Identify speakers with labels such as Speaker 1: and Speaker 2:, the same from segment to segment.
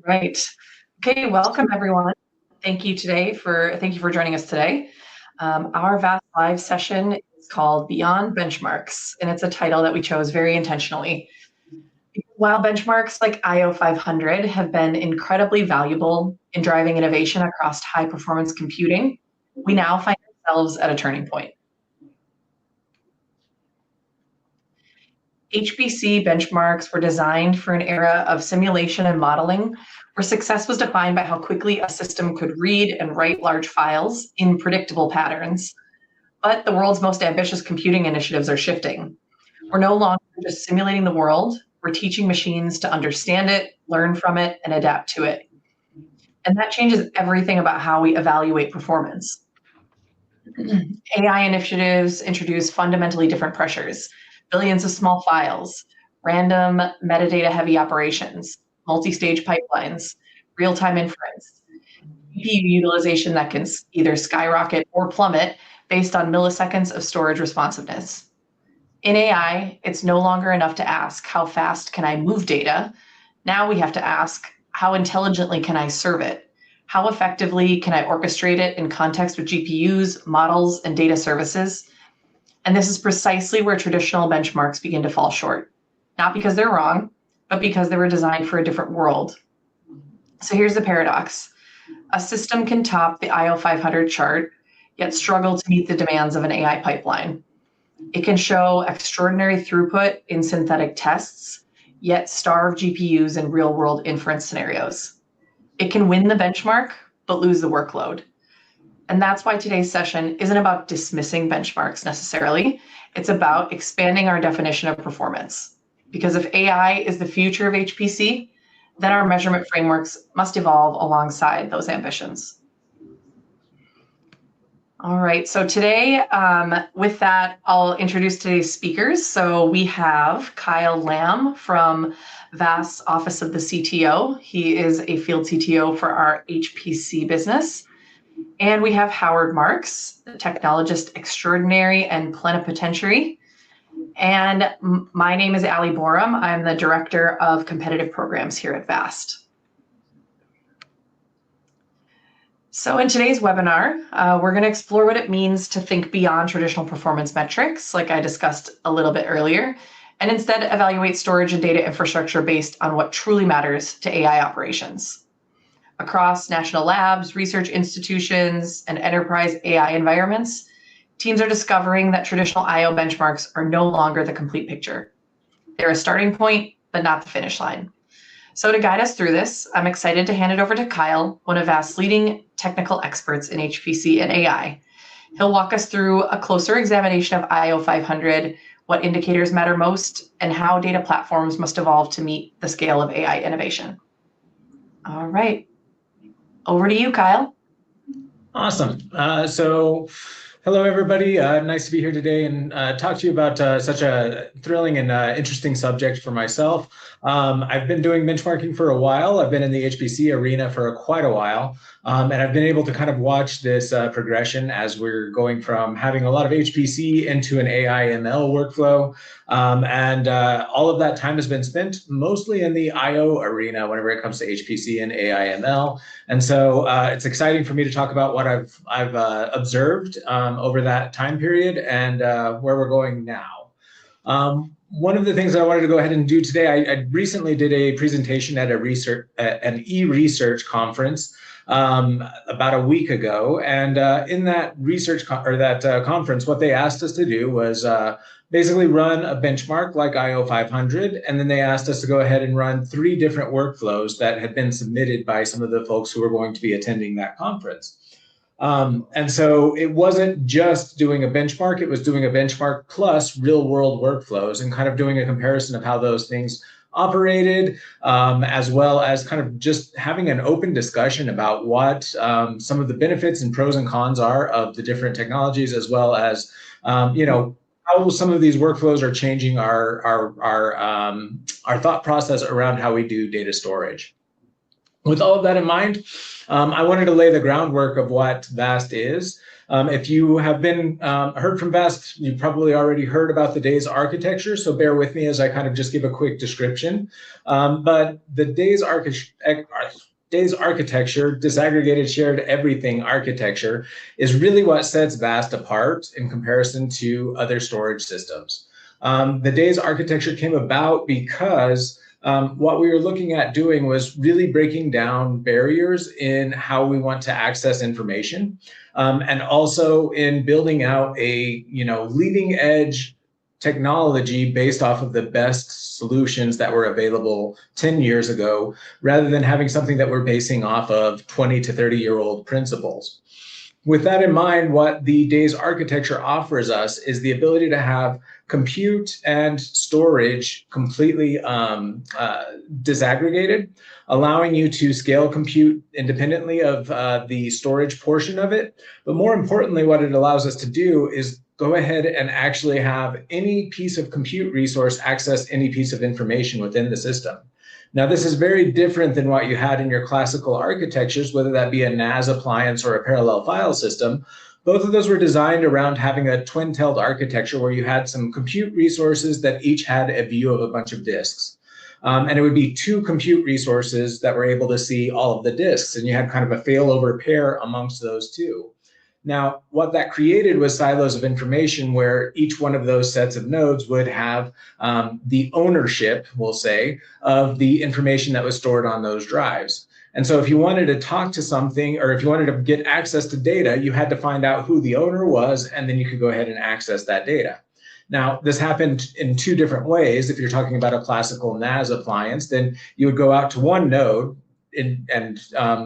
Speaker 1: Right. Okay, welcome everyone. Thank you for joining us today. Our VAST Live session is called Beyond Benchmarks, and it's a title that we chose very intentionally. While benchmarks like IO 500 have been incredibly valuable in driving innovation across high performance computing, we now find ourselves at a turning point. HPC benchmarks were designed for an era of simulation and modeling where success was defined by how quickly a system could read and write large files in predictable patterns. But the world's most ambitious computing initiatives are shifting. We're no longer just simulating the world, we're teaching machines to understand it, learn from it, and adapt to it. And that changes everything about how we evaluate performance. AI initiatives introduce fundamentally different pressures, billions of small files, random metadata-heavy operations, multi-stage pipelines, real-time inference, GPU utilization that can either skyrocket or plummet based on milliseconds of storage responsiveness. In AI, it's no longer enough to ask, how fast can I move data? Now we have to ask, how intelligently can I serve it? How effectively can I orchestrate it in context with GPUs, models, and data services? And this is precisely where traditional benchmarks begin to fall short. Not because they're wrong, but because they were designed for a different world. So here's the paradox. A system can top the IO 500 chart, yet struggle to meet the demands of an AI pipeline. It can show extraordinary throughput in synthetic tests, yet starve GPUs in real-world inference scenarios. It can win the benchmark, but lose the workload. And that's why today's session isn't about dismissing benchmarks necessarily. It's about expanding our definition of performance. Because if AI is the future of HPC, then our measurement frameworks must evolve alongside those ambitions. All right, so today, with that, I'll introduce today's speakers. So we have Kyle Lamb from VAST's Office of the CTO. He is a field CTO for our HPC business. And we have Howard Marks, technologist extraordinary and plenipotentiary. And my name is Ali Borum. I'm the Director of Competitive Programs here at VAST. So in today's webinar, we're going to explore what it means to think beyond traditional performance metrics, like I discussed a little bit earlier, and instead evaluate storage and data infrastructure based on what truly matters to AI operations. Across national labs, research institutions, and enterprise AI environments, teams are discovering that traditional IO benchmarks are no longer the complete picture. They're a starting point, but not the finish line. So to guide us through this, I'm excited to hand it over to Kyle, one of VAST's leading technical experts in HPC and AI. He'll walk us through a closer examination of IO 500, what indicators matter most, and how data platforms must evolve to meet the scale of AI innovation. All right, over to you, Kyle.
Speaker 2: Awesome. Hello, everybody. Nice to be here today and talk to you about such a thrilling and interesting subject for myself. I've been doing benchmarking for a while. I've been in the HPC arena for quite a while, and I've been able to kind of watch this progression as we're going from having a lot of HPC into an AI ML workflow. All of that time has been spent mostly in the IO arena whenever it comes to HPC and AI ML. And so it's exciting for me to talk about what I've observed over that time period and where we're going now. One of the things I wanted to go ahead and do today, I recently did a presentation at an e-research conference about a week ago, and in that conference, what they asked us to do was basically run a benchmark like IO 500, and then they asked us to go ahead and run 3 different workflows that had been submitted by some of the folks who were going to be attending that conference. And so it wasn't just doing a benchmark, it was doing a benchmark plus real world workflows and kind of doing a comparison of how those things operated, as well as kind of just having an open discussion about what some of the benefits and pros and cons are of the different technologies, as well as, how some of these workflows are changing our thought process around how we do data storage. With all of that in mind, I wanted to lay the groundwork of what VAST is. If you have been heard from VAST, you've probably already heard about the DAYS architecture, so bear with me as I kind of just give a quick description. But the DAYS architecture, disaggregated shared everything architecture, is really what sets VAST apart in comparison to other storage systems. The DAYS architecture came about because what we were looking at doing was really breaking down barriers in how we want to access information, and also in building out a leading edge technology based off of the best solutions that were available 10 years ago, rather than having something that we're basing off of 20 to 30-year-old principles. With that in mind, what the DAYS architecture offers us is the ability to have compute and storage completely disaggregated, allowing you to scale compute independently of the storage portion of it. But more importantly, what it allows us to do is go ahead and actually have any piece of compute resource access any piece of information within the system. Now, this is very different than what you had in your classical architectures, whether that be a NAS appliance or a parallel file system. Both of those were designed around having a twin-tailed architecture where you had some compute resources that each had a view of a bunch of disks. And it would be two compute resources that were able to see all of the disks, and you had kind of a failover pair amongst those two. Now, what that created was silos of information where each one of those sets of nodes would have the ownership, we'll say, of the information that was stored on those drives. And so if you wanted to talk to something, or if you wanted to get access to data, you had to find out who the owner was, and then you could go ahead and access that data. Now, this happened in two different ways. If you're talking about a classical NAS appliance, then you would go out to one node, and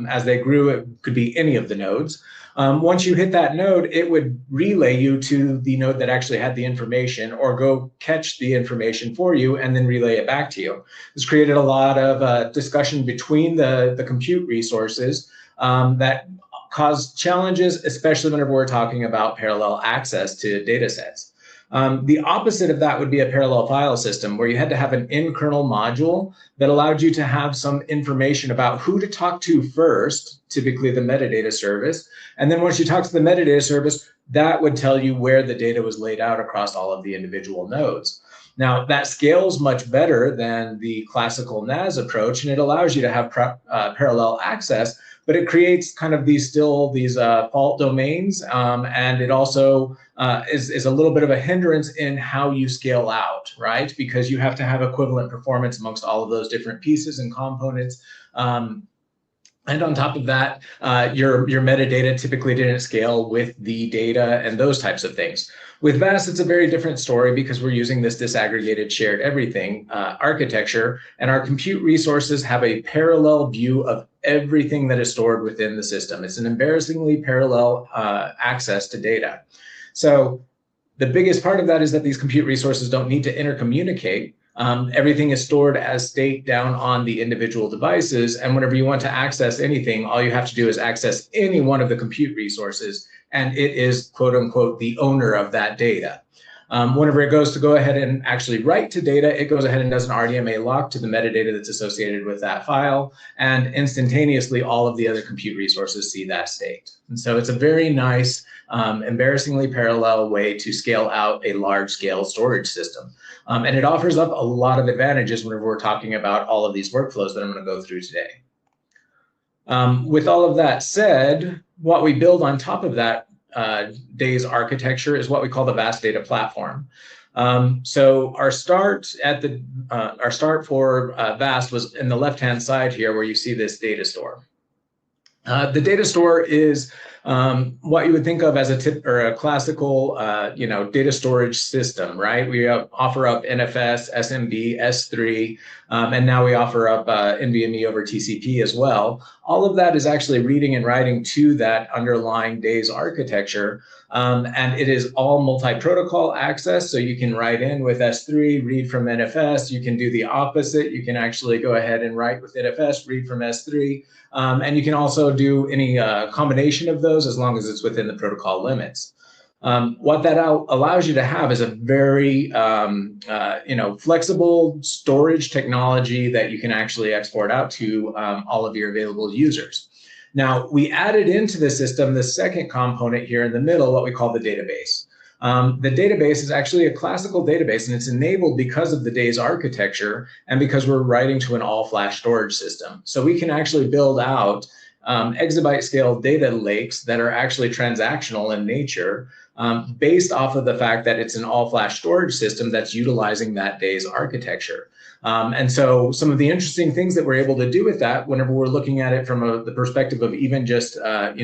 Speaker 2: as they grew, it could be any of the nodes. Once you hit that node, it would relay you to the node that actually had the information, or go catch the information for you and then relay it back to you. This created a lot of discussion between the compute resources that caused challenges, especially whenever we're talking about parallel access to data sets. The opposite of that would be a parallel file system, where you had to have an in-kernel module that allowed you to have some information about who to talk to first, typically the metadata service. And then once you talk to the metadata service, that would tell you where the data was laid out across all of the individual nodes. Now, that scales much better than the classical NAS approach, and it allows you to have parallel access, but it creates kind of these fault domains, and it also is a little bit of a hindrance in how you scale out, right? Because you have to have equivalent performance amongst all of those different pieces and components. And on top of that, your metadata typically didn't scale with the data and those types of things. With VAST, it's a very different story because we're using this disaggregated shared everything architecture, and our compute resources have a parallel view of everything that is stored within the system. It's an embarrassingly parallel access to data. So the biggest part of that is that these compute resources don't need to intercommunicate. Everything is stored as state down on the individual devices, and whenever you want to access anything, all you have to do is access any one of the compute resources, and it is, quote unquote, the owner of that data. Whenever it goes to go ahead and actually write to data, it goes ahead and does an RDMA lock to the metadata that's associated with that file, and instantaneously all of the other compute resources see that state. And so it's a very nice, embarrassingly parallel way to scale out a large-scale storage system. And it offers up a lot of advantages whenever we're talking about all of these workflows that I'm going to go through today. With all of that said, what we build on top of that DAYS architecture is what we call the VAST Data Platform. So our start for VAST was in the left-hand side here, where you see this data store. The data store is what you would think of as a classical, data storage system, right? We offer up NFS, SMB, S3, and now we offer up NVMe over TCP as well. All of that is actually reading and writing to that underlying DAYS architecture, and it is all multi-protocol access. So you can write in with S3, read from NFS. You can do the opposite. You can actually go ahead and write with NFS, read from S3. And you can also do any combination of those as long as it's within the protocol limits. What that allows you to have is a very flexible storage technology that you can actually export out to all of your available users. Now, we added into the system the second component here in the middle, what we call the database. The database is actually a classical database, and it's enabled because of the Days architecture and because we're writing to an all-flash storage system. So we can actually build out exabyte scale data lakes that are actually transactional in nature, based off of the fact that it's an all-flash storage system that's utilizing that Days architecture. And so some of the interesting things that we're able to do with that, whenever we're looking at it from the perspective of even just a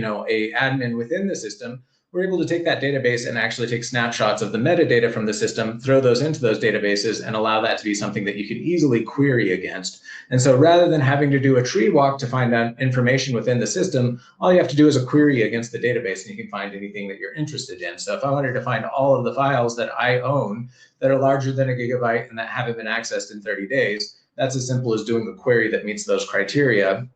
Speaker 2: admin within the system, we're able to take that database and actually take snapshots of the metadata from the system, throw those into those databases, and allow that to be something that you can easily query against. And so rather than having to do a tree walk to find out information within the system, all you have to do is a query against the database, and you can find anything that you're interested in. So if I wanted to find all of the files that I own that are larger than a gigabyte and that haven't been accessed in 30 days, that's as simple as doing a query that meets those criteria.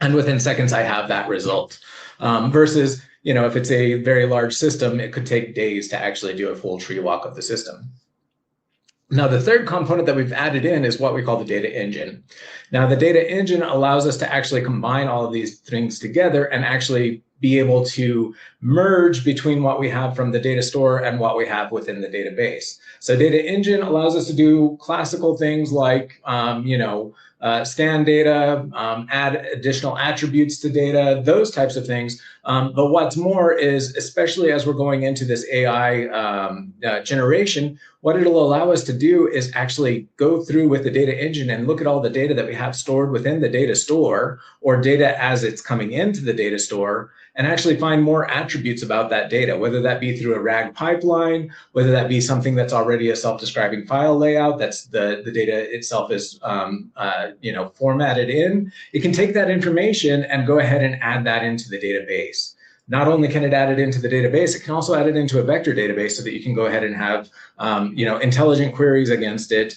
Speaker 2: And within seconds, I have that result. Versus, if it's a very large system, it could take days to actually do a full tree walk of the system. Now, the third component that we've added in is what we call the data engine. Now, the data engine allows us to actually combine all of these things together and actually be able to merge between what we have from the data store and what we have within the database. So data engine allows us to do classical things like, scan data, add additional attributes to data, those types of things. But what's more is, especially as we're going into this AI generation, what it'll allow us to do is actually go through with the data engine and look at all the data that we have stored within the data store, or data as it's coming into the data store, and actually find more attributes about that data, whether that be through a RAG pipeline, whether that be something that's already a self-describing file layout, that's the data itself is formatted in. It can take that information and go ahead and add that into the database. Not only can it add it into the database, it can also add it into a vector database so that you can go ahead and have intelligent queries against it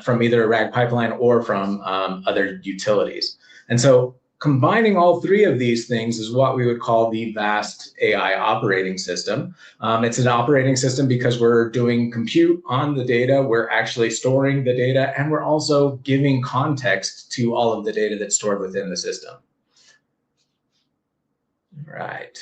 Speaker 2: from either a RAG pipeline or from other utilities. And so combining all three of these things is what we would call the VAST AI operating system. It's an operating system because we're doing compute on the data, we're actually storing the data, and we're also giving context to all of the data that's stored within the system. Right.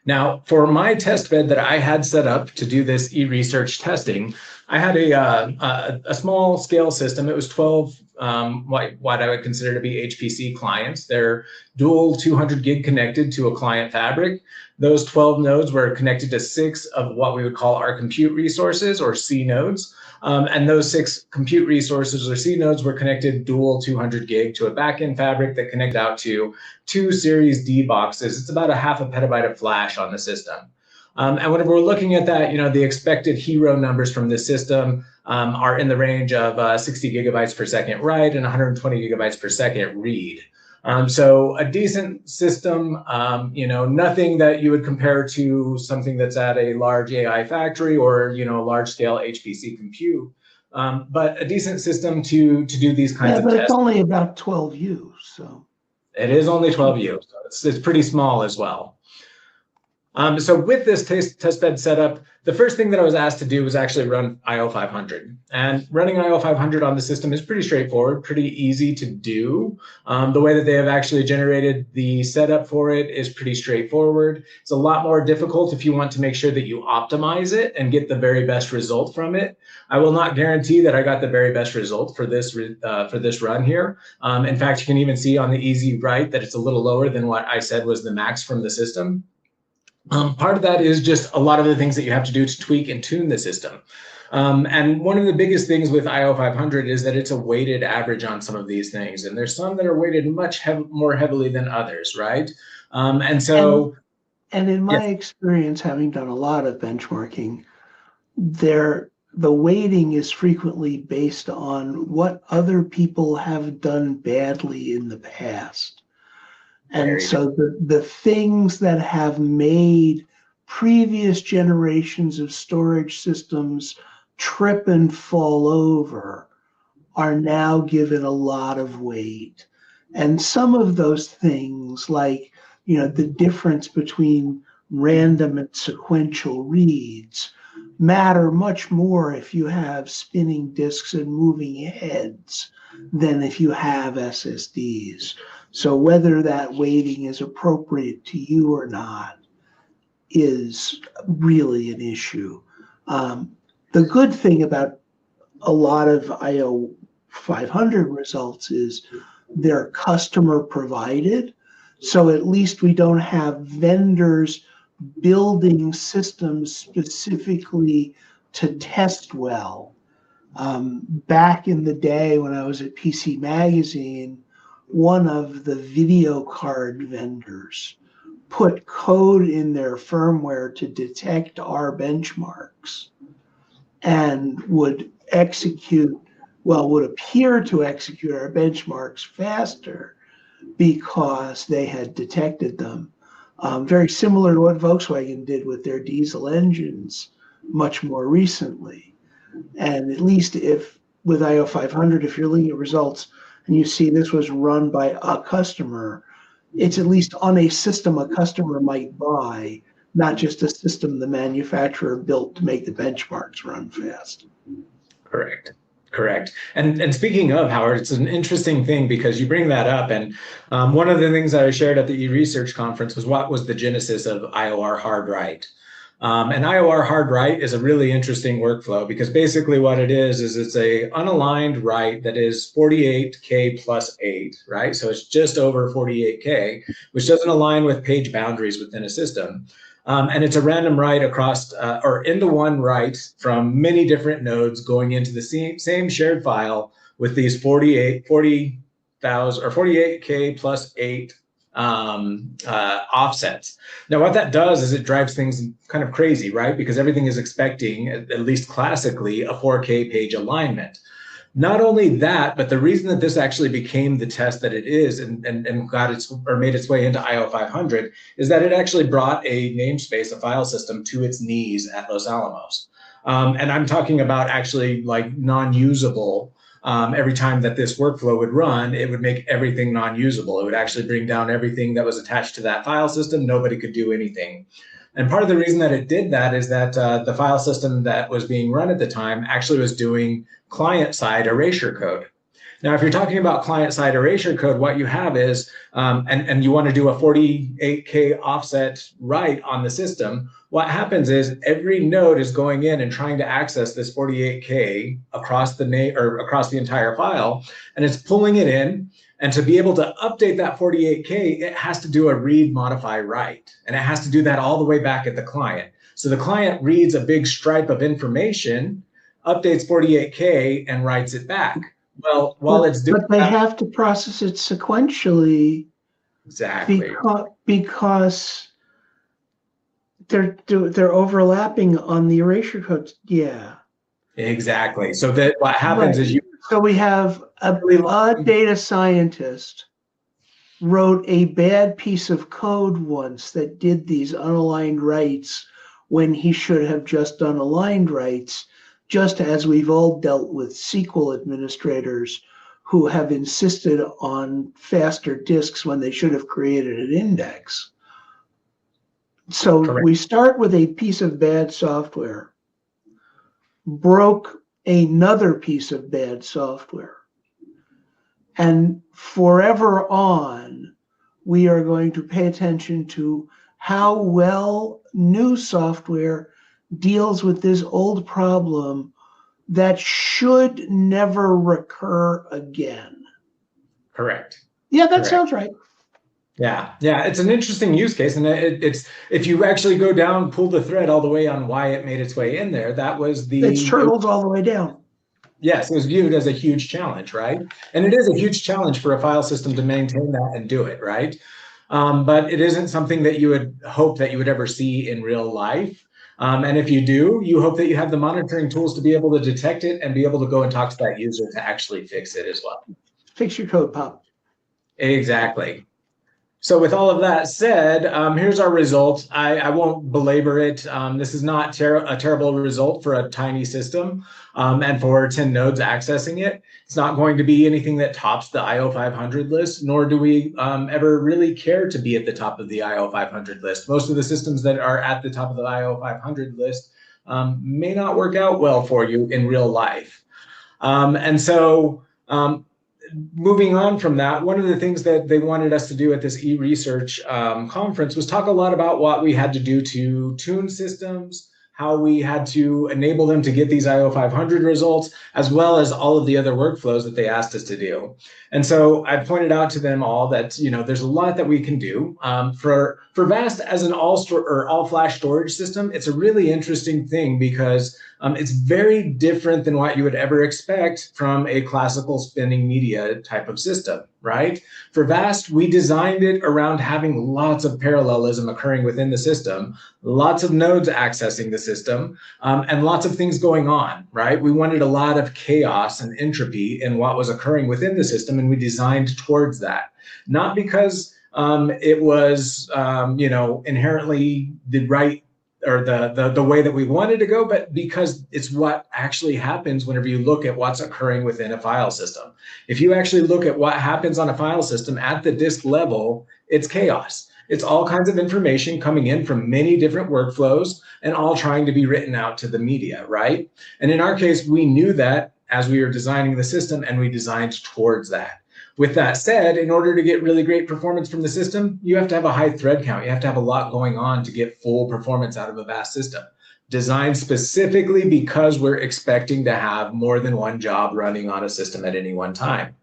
Speaker 2: Now, for my test bed that I had set up to do this e-research testing, I had a small scale system. It was 12 what I would consider to be HPC clients. They're dual 200 gig connected to a client fabric. Those 12 nodes were connected to 6 of what we would call our compute resources, or C nodes. And those 6 compute resources, or C nodes, were connected dual 200 gig to a backend fabric that connected out to 2 Series D boxes. It's about a half a petabyte of flash on the system. And whenever we're looking at that, the expected hero numbers from this system are in the range of 60 gigabytes per second write and 120 gigabytes per second read. So a decent system, nothing that you would compare to something that's at a large AI factory or, large scale HPC compute, but a decent system to do these kinds of tests.
Speaker 3: But it's only about 12 U's, so.
Speaker 2: It is only 12 U's. It's pretty small as well. So with this test bed setup, the first thing that I was asked to do was actually run IO 500. And running IO 500 on the system is pretty straightforward, pretty easy to do. The way that they have actually generated the setup for it is pretty straightforward. It's a lot more difficult if you want to make sure that you optimize it and get the very best result from it. I will not guarantee that I got the very best result for this run here. In fact, you can even see on the easy write that it's a little lower than what I said was the max from the system. Part of that is just a lot of the things that you have to do to tweak and tune the system. And one of the biggest things with IO 500 is that it's a weighted average on some of these things. And there's some that are weighted much more heavily than others, right? And
Speaker 3: in my experience, having done a lot of benchmarking, the weighting is frequently based on what other people have done badly in the past. And so the things that have made previous generations of storage systems trip and fall over are now given a lot of weight. And some of those things, like, the difference between random and sequential reads matter much more if you have spinning disks and moving heads than if you have SSDs. So whether that weighting is appropriate to you or not is really an issue. The good thing about a lot of IO 500 results is they're customer provided. So at least we don't have vendors building systems specifically to test well. Back in the day when I was at PC Magazine, one of the video card vendors put code in their firmware to detect our benchmarks and would appear to execute our benchmarks faster because they had detected them. Very similar to what Volkswagen did with their diesel engines much more recently. And at least if with IO 500, if you're looking at results and you see this was run by a customer, it's at least on a system a customer might buy, not just a system the manufacturer built to make the benchmarks run fast.
Speaker 2: Correct. Correct. And speaking of, Howard, it's an interesting thing because you bring that up. And one of the things that I shared at the eResearch conference was what was the genesis of IOR hard write. And IOR hard write is a really interesting workflow because basically what it is it's a unaligned write that is 48K plus 8, right? So it's just over 48K, which doesn't align with page boundaries within a system. And it's a random write across or into one write from many different nodes going into the same shared file with these 40,000 or 48K plus 8 offsets. Now, what that does is it drives things kind of crazy, right? Because everything is expecting, at least classically, a 4K page alignment. Not only that, but the reason that this actually became the test that it is and made its way into IO 500 is that it actually brought a namespace, a file system, to its knees at Los Alamos. And I'm talking about actually like non-usable. Every time that this workflow would run, it would make everything non-usable. It would actually bring down everything that was attached to that file system. Nobody could do anything. And part of the reason that it did that is that the file system that was being run at the time actually was doing client-side erasure code. Now, if you're talking about client-side erasure code, what you have is, and you want to do a 48K offset write on the system, what happens is every node is going in and trying to access this 48K across the entire file, and it's pulling it in. And to be able to update that 48K, it has to do a read, modify, write, and it has to do that all the way back at the client. So the client reads a big stripe of information, updates 48K, and writes it back. Well, while it's doing
Speaker 3: but they have to process it sequentially.
Speaker 2: Exactly.
Speaker 3: Because they're overlapping on the erasure code. Yeah.
Speaker 2: Exactly. So that what happens is
Speaker 3: So we have a data scientist wrote a bad piece of code once that did these unaligned writes when he should have just done aligned writes, just as we've all dealt with SQL administrators who have insisted on faster disks when they should have created an index. So
Speaker 2: Correct.
Speaker 3: We start with a piece of bad software, broke another piece of bad software. And forever on, we are going to pay attention to how well new software deals with this old problem that should never recur again.
Speaker 2: Correct.
Speaker 3: Yeah, that sounds right.
Speaker 2: Yeah, it's an interesting use case, and it's if you actually go down, pull the thread all the way on why it made its way in there, that was
Speaker 3: It's turtles all the way down.
Speaker 2: Yes, it was viewed as a huge challenge, right? And it is a huge challenge for a file system to maintain that and do it, right? But it isn't something that you would hope that you would ever see in real life. And if you do, you hope that you have the monitoring tools to be able to detect it and be able to go and talk to that user to actually fix it as well.
Speaker 3: Fix your code, Pop.
Speaker 2: Exactly. So with all of that said, here's our result. I won't belabor it. This is not a terrible result for a tiny system and for 10 nodes accessing it. It's not going to be anything that tops the IO 500 list, nor do we ever really care to be at the top of the IO 500 list. Most of the systems that are at the top of the IO 500 list may not work out well for you in real life. Moving on from that, one of the things that they wanted us to do at this e-research conference was talk a lot about what we had to do to tune systems, how we had to enable them to get these IO 500 results, as well as all of the other workflows that they asked us to do. And so I pointed out to them all that, you know, there's a lot that we can do. For VAST as an all-flash storage system, it's a really interesting thing because it's very different than what you would ever expect from a classical spinning media type of system, right? For VAST, we designed it around having lots of parallelism occurring within the system, lots of nodes accessing the system, and lots of things going on, right? We wanted a lot of chaos and entropy in what was occurring within the system, and we designed towards that. Not because it was, you know, inherently the right or the way that we wanted to go, but because it's what actually happens whenever you look at what's occurring within a file system. If you actually look at what happens on a file system at the disk level, it's chaos. It's all kinds of information coming in from many different workflows and all trying to be written out to the media, right? And in our case, we knew that as we were designing the system, and we designed towards that. With that said, in order to get really great performance from the system, you have to have a high thread count. You have to have a lot going on to get full performance out of a VAST system. Designed specifically because we're expecting to have more than one job running on a system at any one time.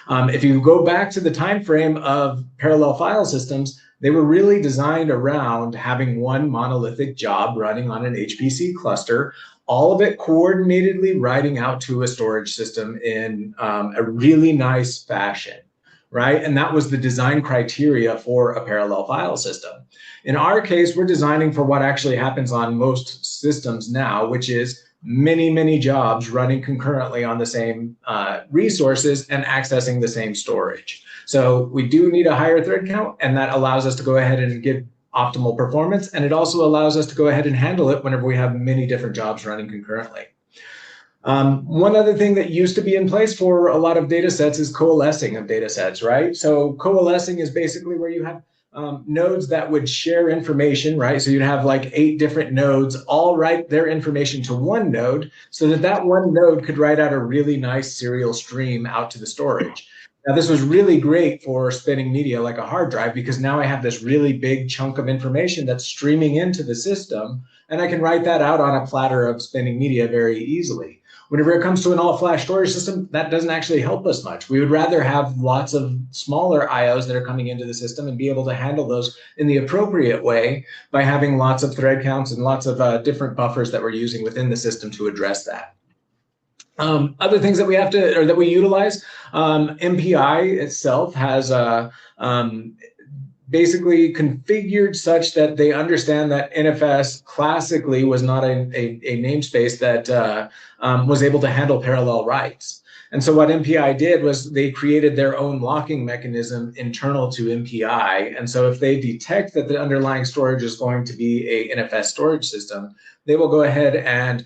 Speaker 2: If you go back to the time frame of parallel file systems, they were really designed around having one monolithic job running on an HPC cluster, all of it coordinatedly writing out to a storage system in a really nice fashion, right? And that was the design criteria for a parallel file system. In our case, we're designing for what actually happens on most systems now, which is many, many jobs running concurrently on the same resources and accessing the same storage. So we do need a higher thread count, and that allows us to go ahead and get optimal performance, and it also allows us to go ahead and handle it whenever we have many different jobs running concurrently. One other thing that used to be in place for a lot of data sets is coalescing of data sets, right? So coalescing is basically where you have nodes that would share information, right? So you'd have like 8 different nodes all write their information to one node so that that one node could write out a really nice serial stream out to the storage. Now, this was really great for spinning media like a hard drive, because now I have this really big chunk of information that's streaming into the system, and I can write that out on a platter of spinning media very easily. Whenever it comes to an all-flash storage system, that doesn't actually help us much. We would rather have lots of smaller IOs that are coming into the system and be able to handle those in the appropriate way by having lots of thread counts and lots of different buffers that we're using within the system to address that. Other things that we have to, or that we utilize, MPI itself has basically configured such that they understand that NFS classically was not a namespace that was able to handle parallel writes. And so what MPI did was they created their own locking mechanism internal to MPI. And so if they detect that the underlying storage is going to be a NFS storage system, they will go ahead and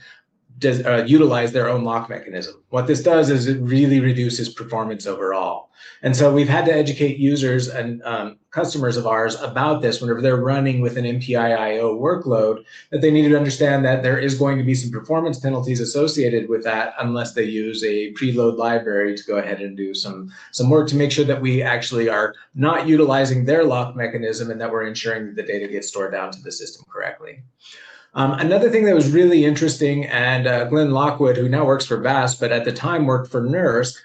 Speaker 2: utilize their own lock mechanism. What this does is it really reduces performance overall. And so we've had to educate users and customers of ours about this whenever they're running with an MPI-IO workload, that they need to understand that there is going to be some performance penalties associated with that unless they use a preload library to go ahead and do some work to make sure that we actually are not utilizing their lock mechanism and that we're ensuring that the data gets stored down to the system correctly. Another thing that was really interesting, and Glenn Lockwood, who now works for VAST, but at the time worked for NERSC,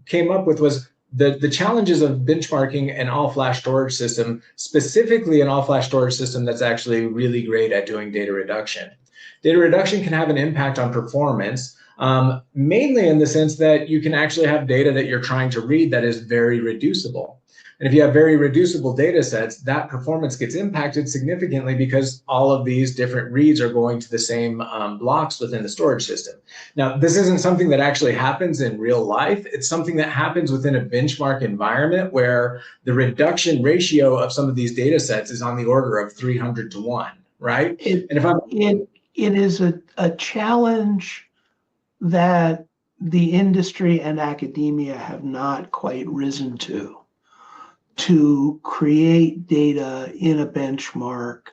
Speaker 2: came up with was the challenges of benchmarking an all-flash storage system, specifically an all-flash storage system that's actually really great at doing data reduction. Data reduction can have an impact on performance, mainly in the sense that you can actually have data that you're trying to read that is very reducible. And if you have very reducible data sets, that performance gets impacted significantly because all of these different reads are going to the same blocks within the storage system. Now, this isn't something that actually happens in real life. It's something that happens within a benchmark environment where the reduction ratio of some of these data sets is on the order of 300 to 1, right?
Speaker 3: It is a challenge that the industry and academia have not quite risen to create data in a benchmark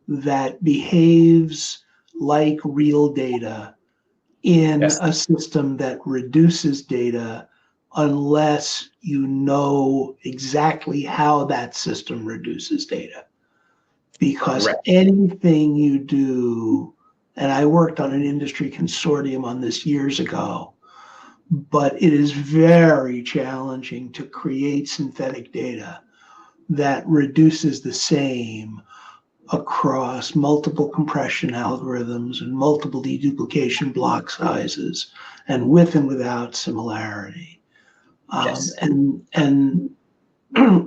Speaker 3: that behaves like real data in
Speaker 2: Yes.
Speaker 3: a system that reduces data unless you know exactly how that system reduces data. Because
Speaker 2: Correct.
Speaker 3: anything you do, and I worked on an industry consortium on this years ago, but it is very challenging to create synthetic data that reduces the same across multiple compression algorithms and multiple deduplication block sizes and with and without similarity.
Speaker 2: Yes.
Speaker 3: And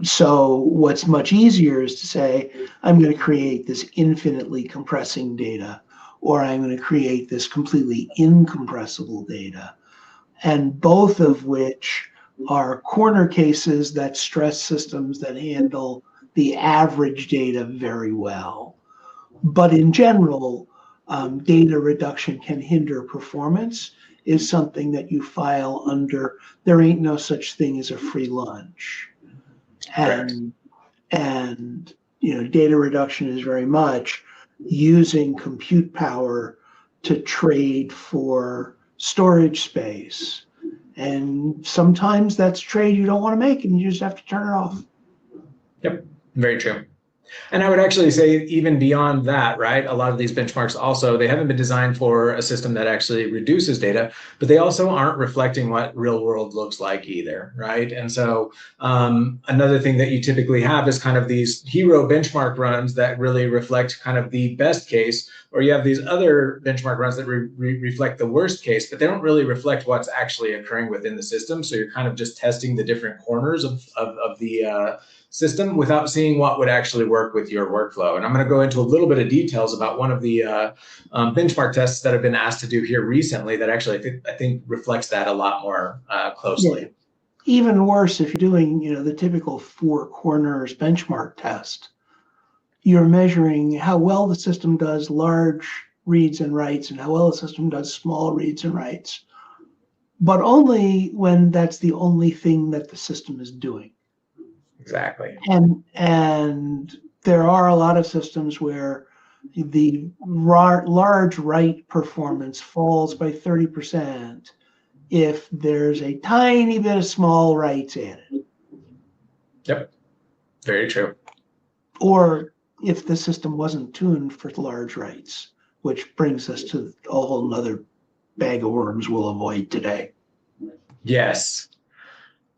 Speaker 3: so what's much easier is to say, I'm going to create this infinitely compressing data, or I'm going to create this completely incompressible data. And both of which are corner cases that stress systems that handle the average data very well. But in general, data reduction can hinder performance is something that you file under, there ain't no such thing as a free lunch. And data reduction is very much using compute power to trade for storage space. And sometimes that's trade you don't want to make and you just have to turn it off.
Speaker 2: Yep, very true. And I would actually say even beyond that, right? A lot of these benchmarks also, they haven't been designed for a system that actually reduces data, but they also aren't reflecting what real world looks like either, right? And so another thing that you typically have is kind of these hero benchmark runs that really reflect kind of the best case, or you have these other benchmark runs that reflect the worst case, but they don't really reflect what's actually occurring within the system. So you're kind of just testing the different corners of the system without seeing what would actually work with your workflow. And I'm going to go into a little bit of details about one of the benchmark tests that I've been asked to do here recently that actually I think reflects that a lot more closely.
Speaker 3: Yeah. Even worse, if you're doing the typical 4 corners benchmark test, you're measuring how well the system does large reads and writes and how well the system does small reads and writes, but only when that's the only thing that the system is doing.
Speaker 2: Exactly.
Speaker 3: And there are a lot of systems where the large write performance falls by 30% if there's a tiny bit of small writes added.
Speaker 2: Yep, very true.
Speaker 3: Or if the system wasn't tuned for large writes, which brings us to a whole nother bag of worms we'll avoid today.
Speaker 2: Yes.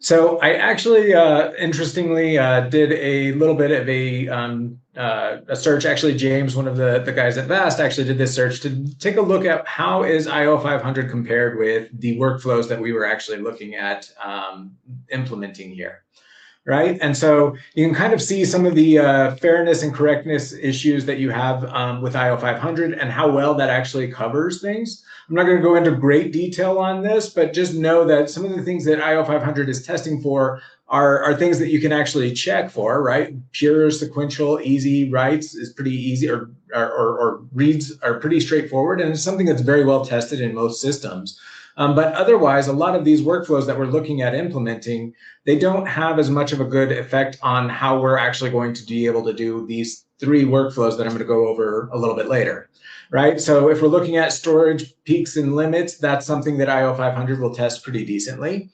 Speaker 2: So I actually, interestingly, did a little bit of a search. Actually, James, one of the guys at Vast, actually did this search to take a look at how is IO 500 compared with the workflows that we were actually looking at implementing here. Right. And so you can kind of see some of the fairness and correctness issues that you have with IO 500 and how well that actually covers things. I'm not going to go into great detail on this, but just know that some of the things that IO 500 is testing for are things that you can actually check for, right? Pure, sequential, easy writes is pretty easy, or reads are pretty straightforward, and it's something that's very well tested in most systems. But otherwise, a lot of these workflows that we're looking at implementing, they don't have as much of a good effect on how we're actually going to be able to do these 3 workflows that I'm going to go over a little bit later, right? So if we're looking at storage peaks and limits, that's something that IO 500 will test pretty decently.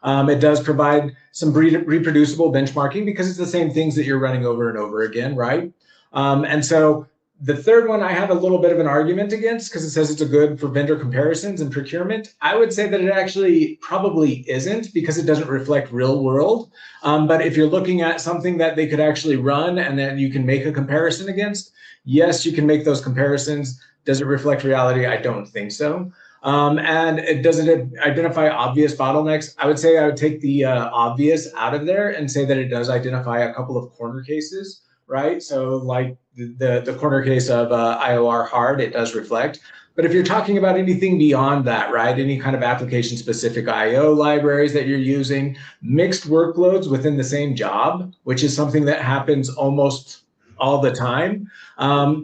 Speaker 2: It does provide some reproducible benchmarking because it's the same things that you're running over and over again, right? And so the third one I have a little bit of an argument against because it says it's a good for vendor comparisons and procurement. I would say that it actually probably isn't because it doesn't reflect real world. But if you're looking at something that they could actually run and then you can make a comparison against, yes, you can make those comparisons. Does it reflect reality? I don't think so. Does it identify obvious bottlenecks? I would say I would take the obvious out of there and say that it does identify a couple of corner cases, right? So like the corner case of IOR hard, it does reflect. But if you're talking about anything beyond that, right, any kind of application-specific IO libraries that you're using, mixed workloads within the same job, which is something that happens almost all the time,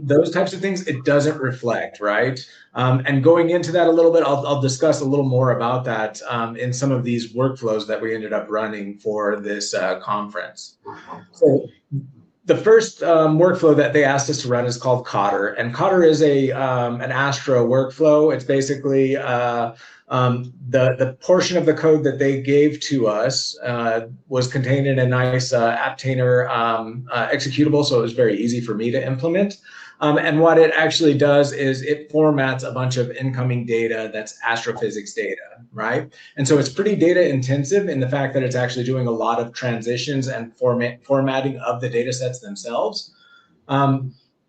Speaker 2: those types of things, it doesn't reflect, right? And going into that a little bit, I'll discuss a little more about that in some of these workflows that we ended up running for this conference. So the first workflow that they asked us to run is called Cotter, and Cotter is an Astra workflow. It's basically the portion of the code that they gave to us was contained in a nice Aptainer executable, so it was very easy for me to implement. And what it actually does is it formats a bunch of incoming data that's astrophysics data, right? And so it's pretty data intensive in the fact that it's actually doing a lot of transitions and formatting of the data sets themselves.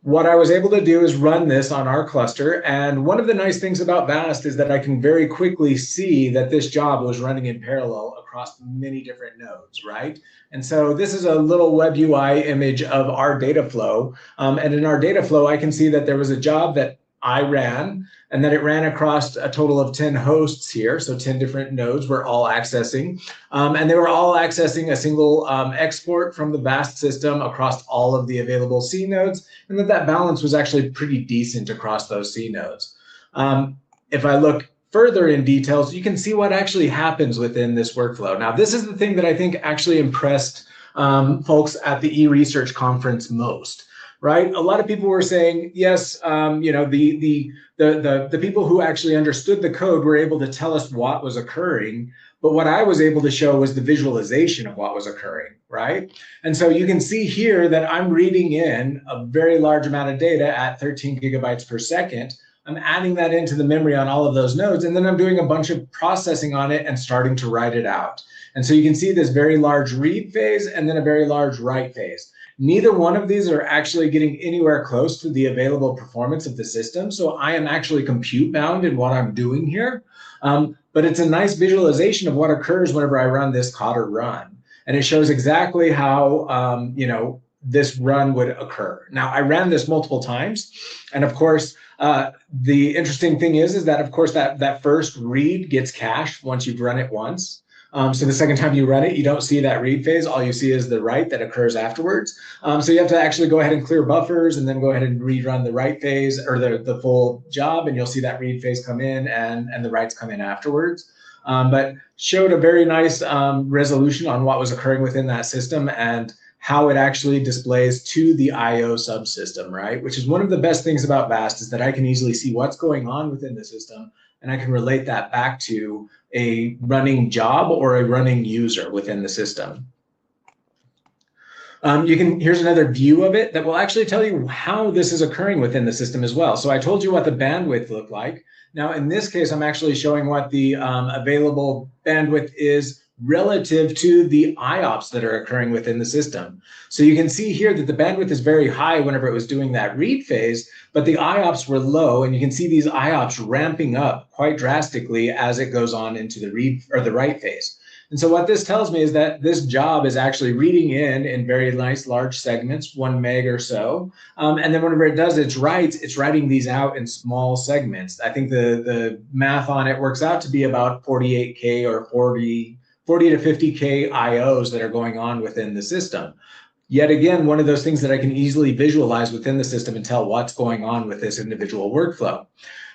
Speaker 2: What I was able to do is run this on our cluster. And one of the nice things about VAST is that I can very quickly see that this job was running in parallel across many different nodes, right? And so this is a little web UI image of our data flow. And in our data flow, I can see that there was a job that I ran, and that it ran across a total of 10 hosts here. So 10 different nodes were all accessing. And they were all accessing a single export from the VAST system across all of the available C nodes, and that balance was actually pretty decent across those C nodes. If I look further in details, you can see what actually happens within this workflow. Now, this is the thing that I think actually impressed folks at the eResearch conference most. Right, a lot of people were saying yes. You know, the people who actually understood the code were able to tell us what was occurring, but what I was able to show was the visualization of what was occurring, right? And so you can see here that I'm reading in a very large amount of data at 13 gigabytes per second. I'm adding that into the memory on all of those nodes, and then I'm doing a bunch of processing on it and starting to write it out. And so you can see this very large read phase and then a very large write phase. Neither one of these are actually getting anywhere close to the available performance of the system. So I am actually compute bound in what I'm doing here. But it's a nice visualization of what occurs whenever I run this Cotter run. And it shows exactly how, you know, this run would occur. Now, I ran this multiple times. And of course, the interesting thing is that, of course, that first read gets cached once you've run it once. So the second time you run it, you don't see that read phase. All you see is the write that occurs afterwards. So you have to actually go ahead and clear buffers and then go ahead and rerun the write phase or the full job, and you'll see that read phase come in and the writes come in afterwards. But showed a very nice resolution on what was occurring within that system and how it actually displays to the IO subsystem, right? Which is one of the best things about VAST, is that I can easily see what's going on within the system, and I can relate that back to a running job or a running user within the system. Here's another view of it that will actually tell you how this is occurring within the system as well. So I told you what the bandwidth looked like. Now, in this case, I'm actually showing what the available bandwidth is relative to the IOPS that are occurring within the system. So you can see here that the bandwidth is very high whenever it was doing that read phase, but the IOPS were low, and you can see these IOPS ramping up quite drastically as it goes on into the read or the write phase. And so what this tells me is that this job is actually reading in very nice large segments, 1 meg or so. And then whenever it does its writes, it's writing these out in small segments. I think the math on it works out to be about 48K or 40 to 50K IOs that are going on within the system. Yet again, one of those things that I can easily visualize within the system and tell what's going on with this individual workflow.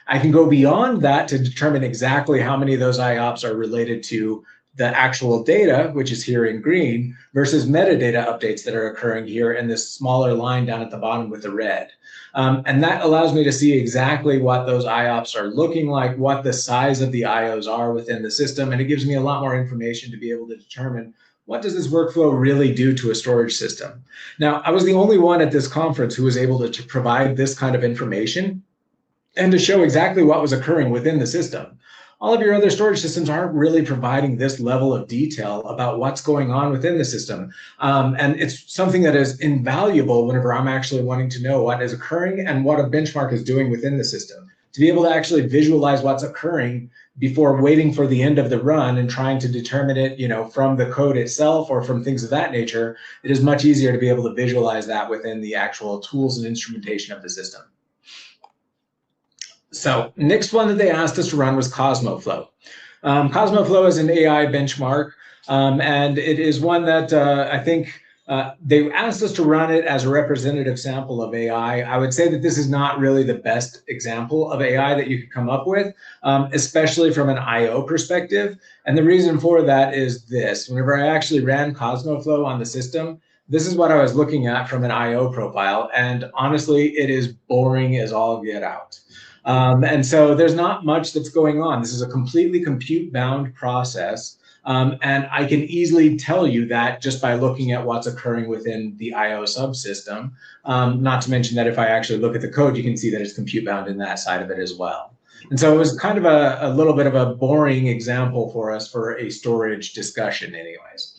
Speaker 2: I can go beyond that to determine exactly how many of those IOPS are related to the actual data, which is here in green, versus metadata updates that are occurring here in this smaller line down at the bottom with the red. And that allows me to see exactly what those IOPS are looking like, what the size of the IOs are within the system, and it gives me a lot more information to be able to determine what does this workflow really do to a storage system. Now, I was the only one at this conference who was able to provide this kind of information and to show exactly what was occurring within the system. All of your other storage systems aren't really providing this level of detail about what's going on within the system. And it's something that is invaluable whenever I'm actually wanting to know what is occurring and what a benchmark is doing within the system. to be able to actually visualize what's occurring before waiting for the end of the run and trying to determine it, from the code itself or from things of that nature. It is much easier to be able to visualize that within the actual tools and instrumentation of the system. So next one that they asked us to run was CosmoFlow. CosmoFlow is an AI benchmark, and it is one that I think they asked us to run it as a representative sample of AI. I would say that this is not really the best example of AI that you could come up with, especially from an I/O perspective. And the reason for that is this. Whenever I actually ran CosmoFlow on the system, this is what I was looking at from an I/O profile. And honestly, it is boring as all get out. And so there's not much that's going on. This is a completely compute-bound process. And I can easily tell you that just by looking at what's occurring within the I/O subsystem. Not to mention that if I actually look at the code, you can see that it's compute-bound in that side of it as well. And so it was kind of a little bit of a boring example for us for a storage discussion anyways.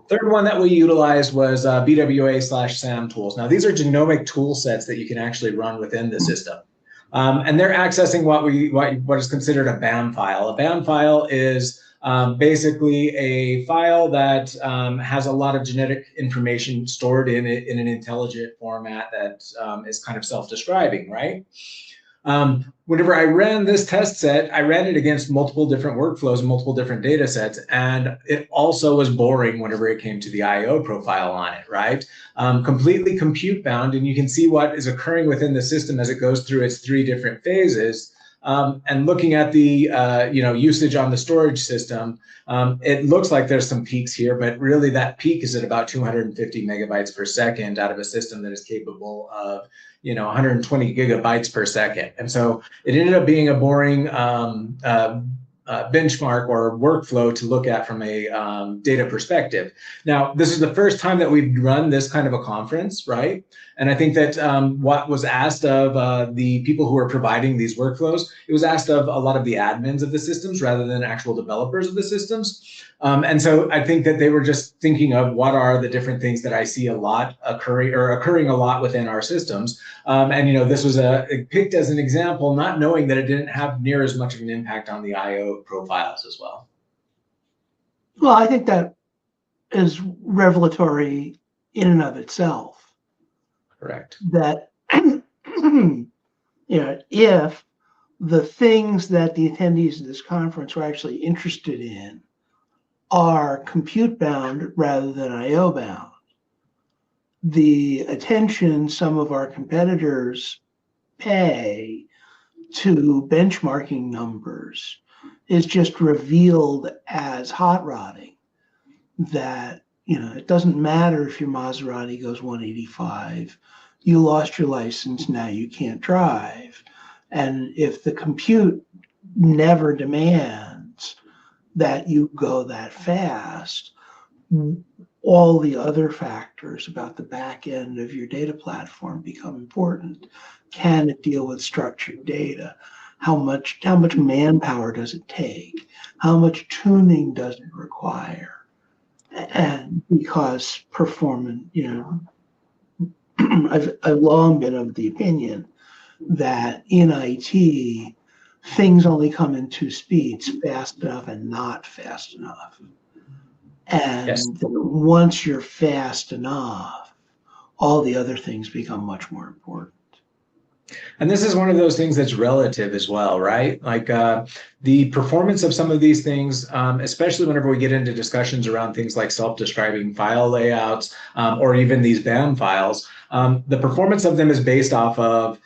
Speaker 2: Third one that we utilized was BWA/SAM tools. Now, these are genomic tool sets that you can actually run within the system. And they're accessing what is considered a BAM file. A BAM file is basically a file that has a lot of genetic information stored in it in an intelligent format that is kind of self-describing, right? Whenever I ran this test set, I ran it against multiple different workflows and multiple different data sets, and it also was boring whenever it came to the I/O profile on it, right? Completely compute bound, and you can see what is occurring within the system as it goes through its 3 different phases. And looking at the usage on the storage system, it looks like there's some peaks here, but really that peak is at about 250 megabytes per second out of a system that is capable of 120 gigabytes per second. And so it ended up being a boring benchmark or workflow to look at from a data perspective. Now, this is the first time that we've run this kind of a conference, right? And I think that what was asked of the people who are providing these workflows, it was asked of a lot of the admins of the systems rather than actual developers of the systems. And so I think that they were just thinking of what are the different things that I see a lot occurring a lot within our systems. And this was picked as an example, not knowing that it didn't have near as much of an impact on the I/O profiles as well.
Speaker 3: Well, I think that is revelatory in and of itself.
Speaker 2: Correct.
Speaker 3: That if the things that the attendees of this conference were actually interested in are compute bound rather than I/O bound, the attention some of our competitors pay to benchmarking numbers is just revealed as hot rodding. That it doesn't matter if your Maserati goes 185, you lost your license, now you can't drive. And if the compute never demands that you go that fast, all the other factors about the back end of your data platform become important. Can it deal with structured data? How much manpower does it take? How much tuning does it require? And because performance, I've long been of the opinion that in IT, things only come in 2 speeds, fast enough and not fast enough. And
Speaker 2: yes.
Speaker 3: Once you're fast enough, all the other things become much more important.
Speaker 2: And this is one of those things that's relative as well, right? Like the performance of some of these things, especially whenever we get into discussions around things like self-describing file layouts or even these BAM files, the performance of them is based off of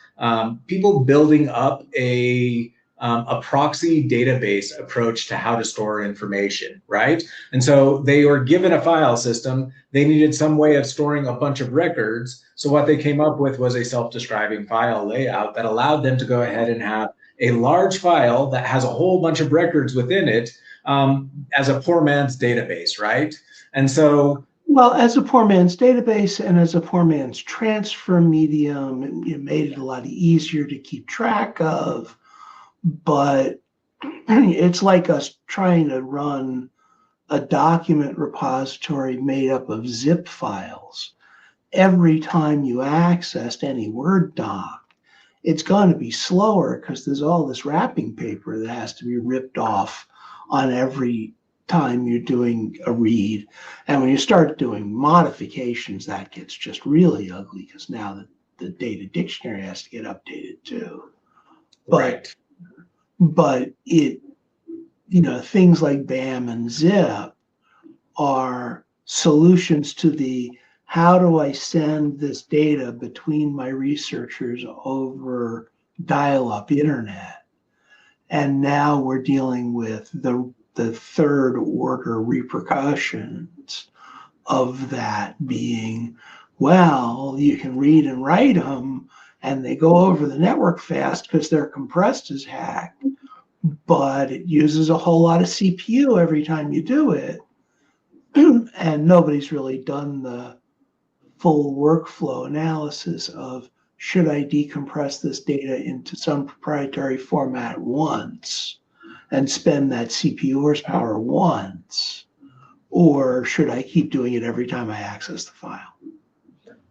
Speaker 2: people building up a proxy database approach to how to store information, right? And so they were given a file system. They needed some way of storing a bunch of records. So what they came up with was a self-describing file layout that allowed them to go ahead and have a large file that has a whole bunch of records within it as a poor man's database, right? And so
Speaker 3: well, as a poor man's database and as a poor man's transfer medium, it made it a lot easier to keep track of. But it's like us trying to run a document repository made up of zip files. Every time you accessed any Word doc, it's going to be slower because there's all this wrapping paper that has to be ripped off on every time you're doing a read. And when you start doing modifications, that gets just really ugly because now the data dictionary has to get updated too.
Speaker 2: Right.
Speaker 3: But it, things like BAM and ZIP are solutions to the how do I send this data between my researchers over dial-up internet? And now we're dealing with the third order repercussions of that being, well, you can read and write them and they go over the network fast because they're compressed as heck, but it uses a whole lot of CPU every time you do it. And nobody's really done the full workflow analysis of, should I decompress this data into some proprietary format once and spend that CPU horsepower once, or should I keep doing it every time I access the file?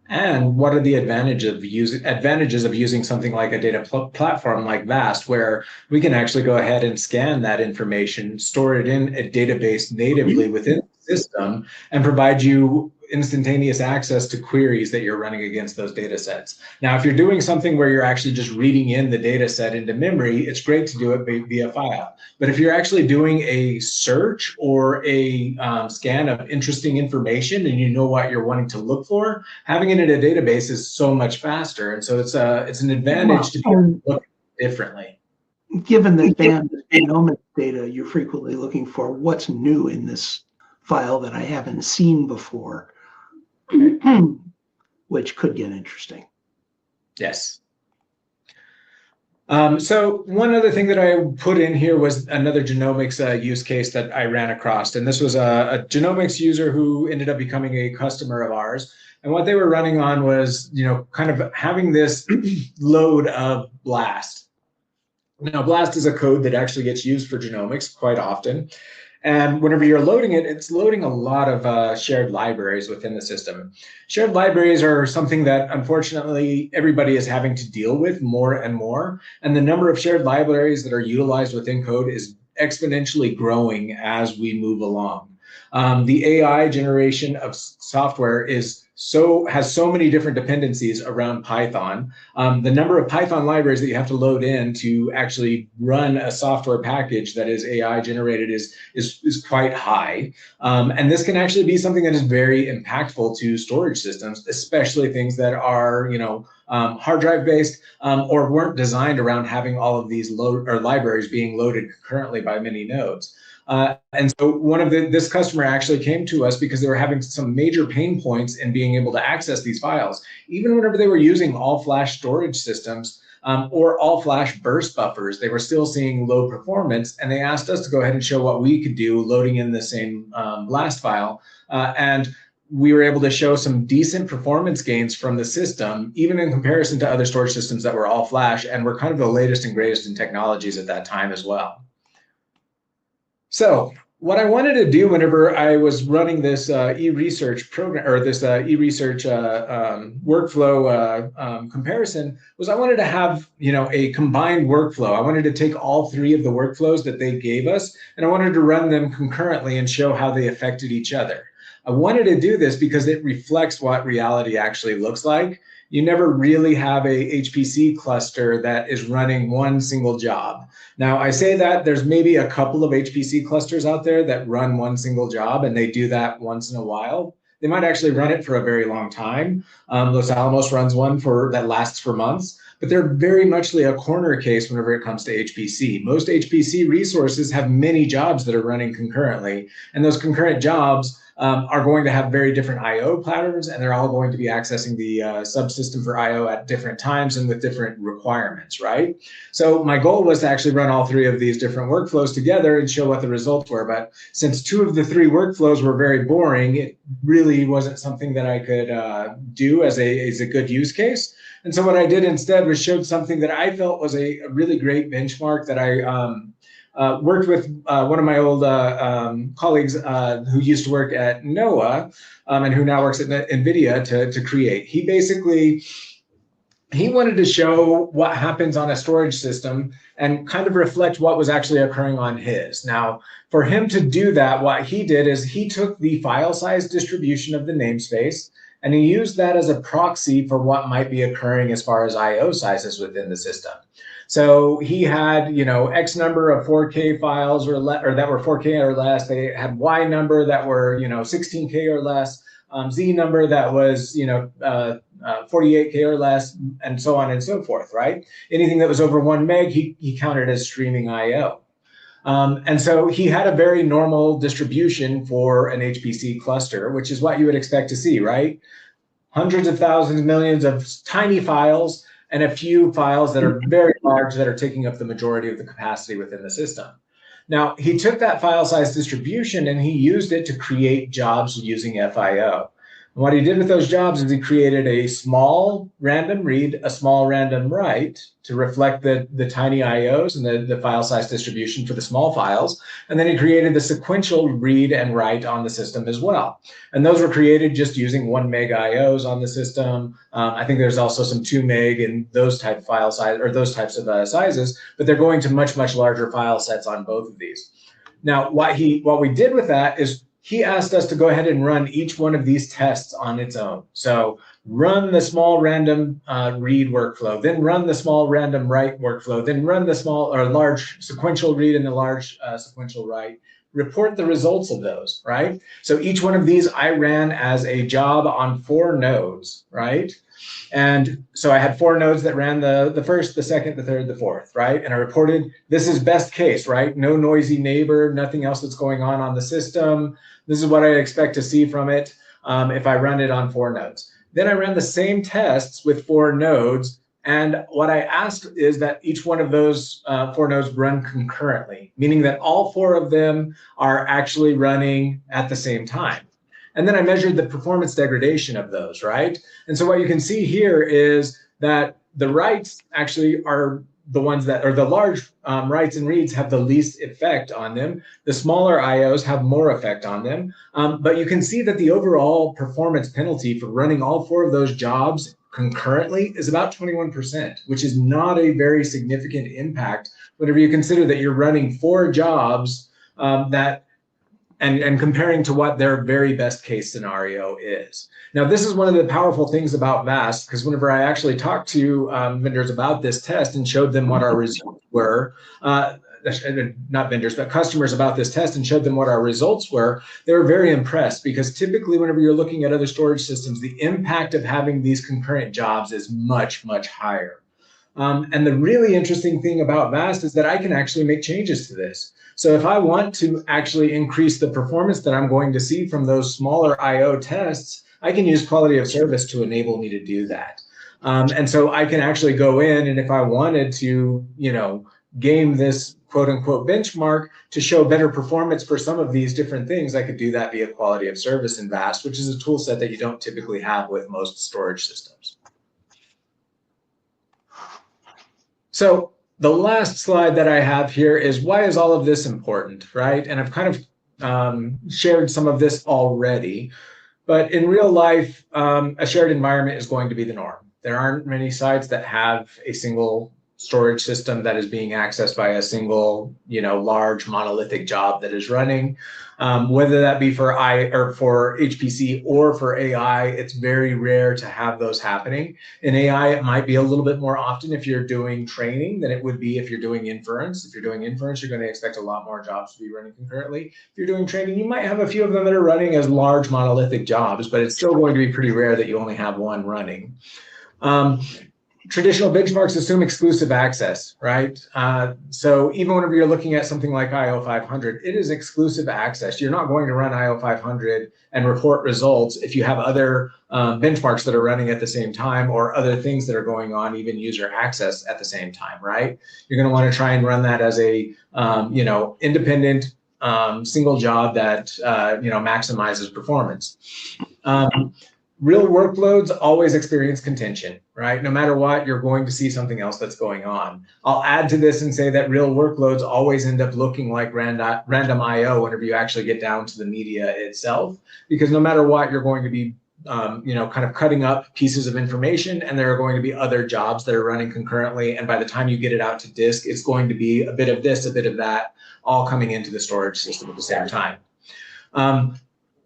Speaker 2: And what are the advantages of using something like a data platform like VAST, where we can actually go ahead and scan that information, store it in a database natively within the system, and provide you instantaneous access to queries that you're running against those data sets. Now, if you're doing something where you're actually just reading in the data set into memory, it's great to do it via file. But if you're actually doing a search or a scan of interesting information and you know what you're wanting to look for, having it in a database is so much faster. And so it's an advantage to be able to look differently.
Speaker 3: Given that BAM is genomic data, you're frequently looking for what's new in this file that I haven't seen before, which could get interesting.
Speaker 2: Yes. So one other thing that I put in here was another genomics use case that I ran across. And this was a genomics user who ended up becoming a customer of ours. And what they were running on was, kind of having this load of BLAST. Now, BLAST is a code that actually gets used for genomics quite often. And whenever you're loading it, it's loading a lot of shared libraries within the system. Shared libraries are something that, unfortunately, everybody is having to deal with more and more. And the number of shared libraries that are utilized within code is exponentially growing as we move along. The AI generation of software has so many different dependencies around Python. The number of Python libraries that you have to load in to actually run a software package that is AI generated is quite high. And this can actually be something that is very impactful to storage systems, especially things that are, hard drive based or weren't designed around having all of these libraries being loaded concurrently by many nodes. And so this customer actually came to us because they were having some major pain points in being able to access these files. Even whenever they were using all flash storage systems or all flash burst buffers, they were still seeing low performance. And they asked us to go ahead and show what we could do loading in the same BLAST file. And we were able to show some decent performance gains from the system, even in comparison to other storage systems that were all flash and were kind of the latest and greatest in technologies at that time as well. So what I wanted to do whenever I was running this e-research program or this e-research workflow comparison was I wanted to have, a combined workflow. I wanted to take all three of the workflows that they gave us, and I wanted to run them concurrently and show how they affected each other. I wanted to do this because it reflects what reality actually looks like. You never really have a HPC cluster that is running one single job. Now, I say that there's maybe a couple of HPC clusters out there that run one single job, and they do that once in a while. They might actually run it for a very long time. Los Alamos runs one that lasts for months, but they're very much a corner case whenever it comes to HPC. Most HPC resources have many jobs that are running concurrently, and those concurrent jobs are going to have very different I/O patterns, and they're all going to be accessing the subsystem for I/O at different times and with different requirements, right? So my goal was to actually run all three of these different workflows together and show what the results were. But since two of the three workflows were very boring, it really wasn't something that I could do as a good use case. And so what I did instead was showed something that I felt was a really great benchmark that I worked with one of my old colleagues who used to work at NOAA and who now works at NVIDIA to create. He basically he wanted to show what happens on a storage system and kind of reflect what was actually occurring on his. Now, for him to do that, what he did is he took the file size distribution of the namespace and he used that as a proxy for what might be occurring as far as I/O sizes within the system. So he had, X number of 4K files or that were 4K or less. They had Y number that were, 16K or less. Z number that was, 48K or less, and so on and so forth, right? Anything that was over 1 meg, he counted as streaming I/O. And so he had a very normal distribution for an HPC cluster, which is what you would expect to see, right? Hundreds of thousands, millions of tiny files, and a few files that are very large that are taking up the majority of the capacity within the system. Now, he took that file size distribution and he used it to create jobs using FIO. And what he did with those jobs is he created a small random read, a small random write to reflect the tiny IOs and the file size distribution for the small files. And then he created the sequential read and write on the system as well. And those were created just using 1 meg IOs on the system. I think there's also some 2 meg and those type of file size or those types of sizes, but they're going to much, much larger file sets on both of these. Now, what we did with that is he asked us to go ahead and run each one of these tests on its own. So run the small random read workflow, then run the small random write workflow, then run the small or large sequential read and the large sequential write. Report the results of those, right? So each one of these I ran as a job on 4 nodes, right? And so I had 4 nodes that ran the first, the second, the third, the fourth, right? And I reported, this is best case, right? No noisy neighbor, nothing else that's going on the system. This is what I expect to see from it if I run it on 4 nodes. Then I ran the same tests with 4 nodes. And what I asked is that each one of those 4 nodes run concurrently, meaning that all 4 of them are actually running at the same time. And then I measured the performance degradation of those, right? And so what you can see here is that the writes actually are the ones that, or the large writes and reads have the least effect on them. The smaller IOs have more effect on them. But you can see that the overall performance penalty for running all 4 of those jobs concurrently is about 21%, which is not a very significant impact whenever you consider that you're running 4 jobs and comparing to what their very best case scenario is. Now, this is one of the powerful things about VAST, because whenever I actually talked to vendors about this test and showed them what our results were, not vendors, but customers about this test and showed them what our results were, they were very impressed, because typically whenever you're looking at other storage systems, the impact of having these concurrent jobs is much, much higher. And the really interesting thing about VAST is that I can actually make changes to this. So if I want to actually increase the performance that I'm going to see from those smaller IO tests, I can use quality of service to enable me to do that. And so I can actually go in, and if I wanted to, game this quote unquote benchmark to show better performance for some of these different things, I could do that via quality of service in VAST, which is a tool set that you don't typically have with most storage systems. So the last slide that I have here is, why is all of this important, right? And I've kind of shared some of this already, but in real life, a shared environment is going to be the norm. There aren't many sites that have a single storage system that is being accessed by a single, large monolithic job that is running. Whether that be for HPC or for AI, it's very rare to have those happening. In AI, it might be a little bit more often if you're doing training than it would be if you're doing inference. If you're doing inference, you're going to expect a lot more jobs to be running concurrently. If you're doing training, you might have a few of them that are running as large monolithic jobs, but it's still going to be pretty rare that you only have one running. Traditional benchmarks assume exclusive access, right? So even whenever you're looking at something like IO 500, it is exclusive access. You're not going to run IO 500 and report results if you have other benchmarks that are running at the same time, or other things that are going on, even user access at the same time, right? You're going to want to try and run that as a independent single job that maximizes performance. Real workloads always experience contention, right? No matter what, you're going to see something else that's going on. I'll add to this and say that real workloads always end up looking like random IO whenever you actually get down to the media itself, because no matter what, you're going to be kind of cutting up pieces of information, and there are going to be other jobs that are running concurrently. And by the time you get it out to disk, it's going to be a bit of this, a bit of that, all coming into the storage system at the same time.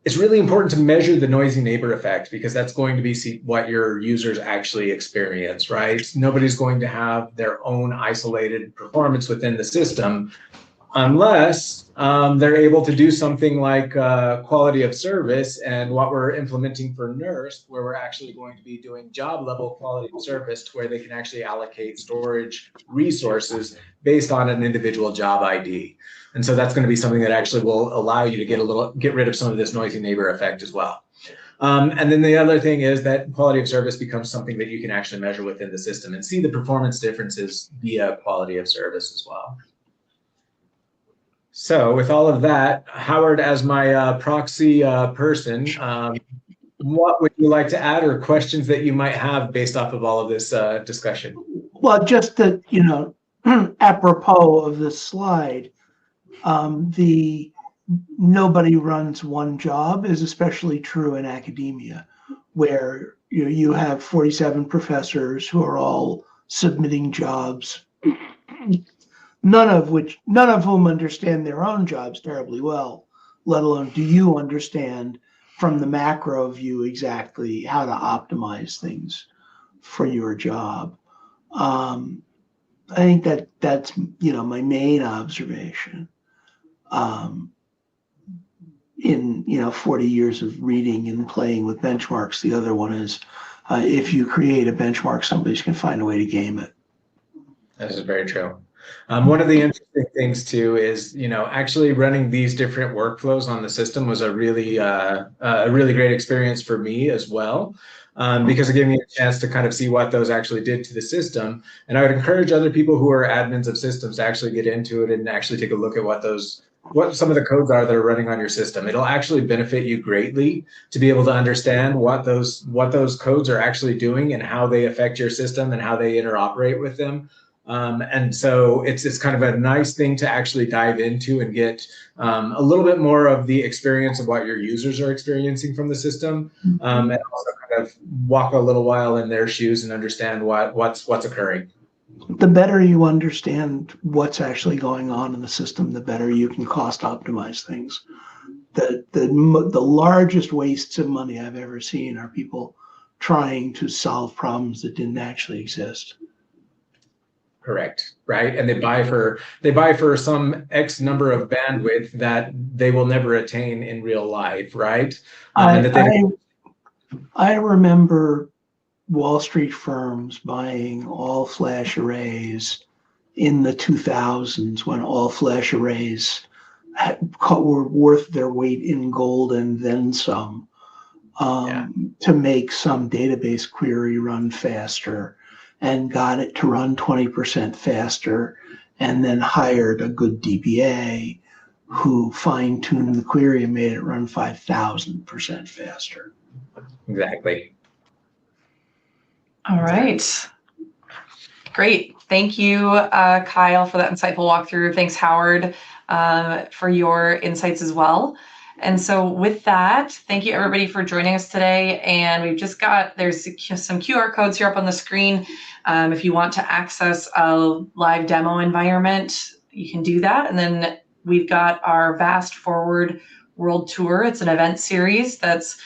Speaker 2: It's really important to measure the noisy neighbor effect, because that's going to be what your users actually experience, right? Nobody's going to have their own isolated performance within the system unless they're able to do something like quality of service, and what we're implementing for NERSC, where we're actually going to be doing job level quality of service to where they can actually allocate storage resources based on an individual job ID. And so that's going to be something that actually will allow you to get rid of some of this noisy neighbor effect as well. And then the other thing is that quality of service becomes something that you can actually measure within the system and see the performance differences via quality of service as well. So with all of that, Howard, as my proxy person, what would you like to add, or questions that you might have based off of all of this discussion?
Speaker 3: Well, just that, apropos of this slide, the nobody runs one job is especially true in academia, where you have 47 professors who are all submitting jobs, none of whom understand their own jobs terribly well, let alone do you understand from the macro view exactly how to optimize things for your job. I think that's my main observation. In 40 years of reading and playing with benchmarks, the other one is if you create a benchmark, somebody's going to find a way to game it.
Speaker 2: That is very true. One of the interesting things too is, actually running these different workflows on the system was a really great experience for me as well, because it gave me a chance to kind of see what those actually did to the system. And I would encourage other people who are admins of systems to actually get into it and actually take a look at what some of the codes are that are running on your system. It'll actually benefit you greatly to be able to understand what those codes are actually doing and how they affect your system and how they interoperate with them. And so it's kind of a nice thing to actually dive into and get a little bit more of the experience of what your users are experiencing from the system, and also kind of walk a little while in their shoes and understand what's occurring.
Speaker 3: The better you understand what's actually going on in the system, the better you can cost optimize things. The largest wastes of money I've ever seen are people trying to solve problems that didn't actually exist.
Speaker 2: Correct, right? And they buy for some X number of bandwidth that they will never attain in real life, right?
Speaker 3: I remember Wall Street firms buying all flash arrays in the 2000s, when all flash arrays were worth their weight in gold and then some, to make some database query run faster, and got it to run 20% faster, and then hired a good DBA who fine-tuned the query and made it run 5,000% faster.
Speaker 2: Exactly.
Speaker 1: All right. Great. Thank you, Kyle, for that insightful walkthrough. Thanks, Howard, for your insights as well. And so with that, thank you everybody for joining us today. And we've just there's some QR codes here up on the screen. If you want to access a live demo environment, you can do that. And then we've got our Vast Forward World Tour. It's an event series that's